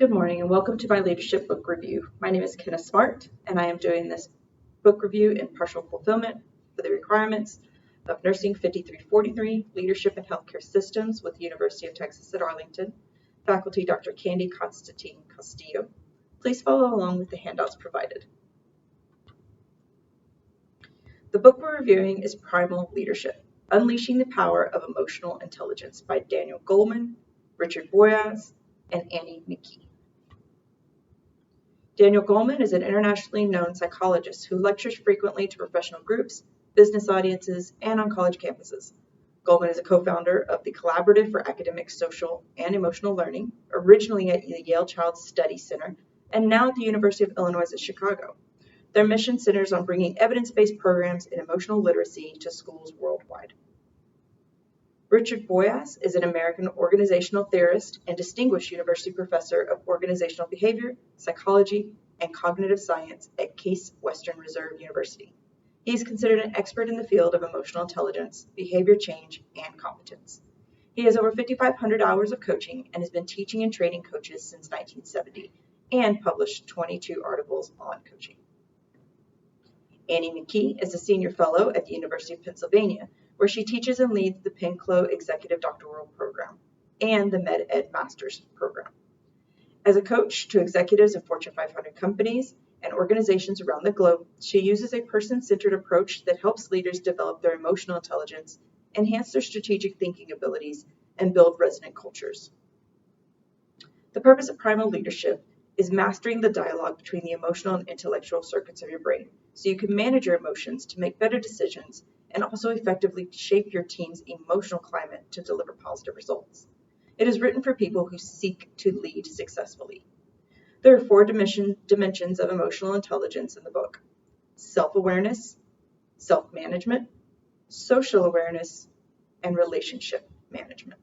Good morning and welcome to my leadership book review. My name is Kenneth Smart and I am doing this book review in partial fulfillment for the requirements of Nursing 5343, Leadership in Healthcare Systems with the University of Texas at Arlington, faculty Dr. Candy Constantine Castillo. Please follow along with the handouts provided. The book we're reviewing is Primal Leadership, Unleashing the Power of Emotional Intelligence by Daniel Goleman, Richard Boyas, and Annie McKee. Daniel Goleman is an internationally known psychologist who lectures frequently to professional groups, business audiences, and on college campuses. Goleman is a co-founder of the Collaborative for Academic, Social, and Emotional Learning, originally at the Yale Child Study Center, and now at the University of Illinois at Chicago. Their mission centers on bringing evidence-based programs in emotional literacy to schools worldwide. Richard Boyas is an American organizational theorist and distinguished university professor of organizational behavior, psychology, and cognitive science at Case Western Reserve University. He is considered an expert in the field of emotional intelligence, behavior change, and competence. He has over 5,500 hours of coaching and has been teaching and training coaches since 1970 and published 22 articles on coaching. Annie McKee is a senior fellow at the University of Pennsylvania, where she teaches and leads the PennCLO Executive Doctoral Program and the Med-Ed Master's Program. As a coach to executives of Fortune 500 companies and organizations around the globe, she uses a person-centered approach that helps leaders develop their emotional intelligence, enhance their strategic thinking abilities, and build resonant cultures. The purpose of Primal Leadership is mastering the dialogue between the emotional and intellectual circuits of your brain so you can manage your emotions to make better decisions and also effectively shape your team's emotional climate to deliver positive results. It is written for people who seek to lead successfully. There are 4 dimensions of emotional intelligence in the book: self-awareness, self-management, social awareness, and relationship management.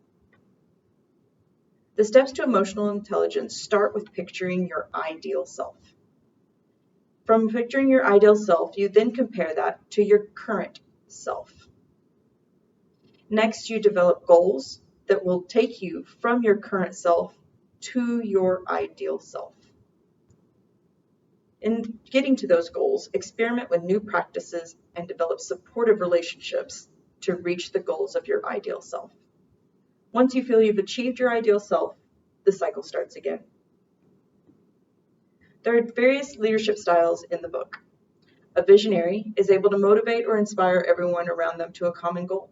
The steps to emotional intelligence start with picturing your ideal self. From picturing your ideal self, you then compare that to your current self. Next, you develop goals that will take you from your current self to your ideal self. In getting to those goals, experiment with new practices and develop supportive relationships to reach the goals of your ideal self. Once you feel you've achieved your ideal self, the cycle starts again. There are various leadership styles in the book. A visionary is able to motivate or inspire everyone around them to a common goal.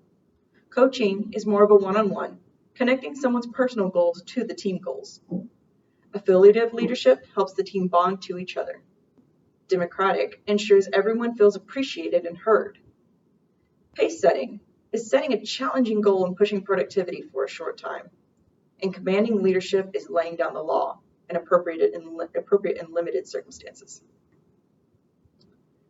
Coaching is more of a one-on-one, connecting someone's personal goals to the team goals. Affiliative leadership helps the team bond to each other. Democratic ensures everyone feels appreciated and heard. Pace setting is setting a challenging goal and pushing productivity for a short time. And commanding leadership is laying down the law and appropriate in limited circumstances.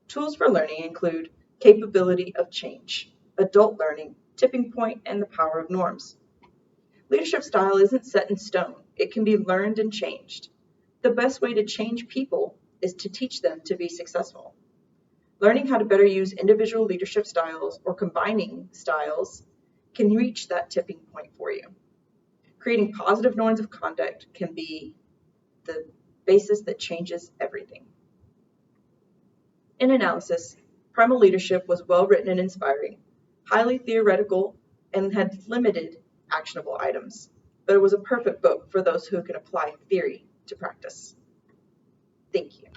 Tools for learning include capability of change, adult learning, tipping point, and the power of norms. Leadership style isn't set in stone. It can be learned and changed. The best way to change people is to teach them to be successful. Learning how to better use individual leadership styles or combining styles can reach that tipping point for you. Creating positive norms of conduct can be the basis that changes everything. In analysis, Primal Leadership was well written and inspiring, highly theoretical, and had limited actionable items, but it was a perfect book for those who can apply theory to practice. Thank you.